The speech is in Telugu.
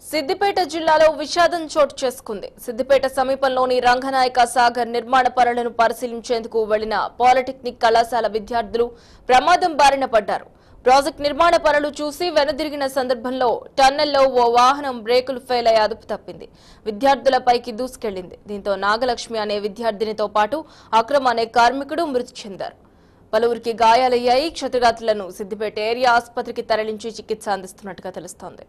సిద్దిపేట జిల్లాలో విషాదం చోటు చేసుకుంది. సిద్దిపేట సమీపంలోని రంగనాయక సాగర్ నిర్మాణ పనులను పరిశీలించేందుకు వెళ్లిన పాలిటెక్నిక్ కళాశాల విద్యార్థులు ప్రమాదం బారిన పడ్డారు. ప్రాజెక్ట్ నిర్మాణ పనులు చూసి వెనుదిరిగిన సందర్భంలో టన్నెల్లో ఓ వాహనం బ్రేకులు ఫెయిల్ అయి అదుపు తప్పింది. విద్యార్థులపైకి దూసుకెళ్లింది. దీంతో నాగలక్ష్మి అనే విద్యార్థినితో పాటు అక్రమ్ అనే కార్మికుడు మృతి చెందారు. పలువురికి గాయాలయ్యాయి. క్షతగాత్రులను సిద్దిపేట ఏరియా ఆసుపత్రికి తరలించి చికిత్స అందిస్తున్నట్టుగా తెలుస్తోంది.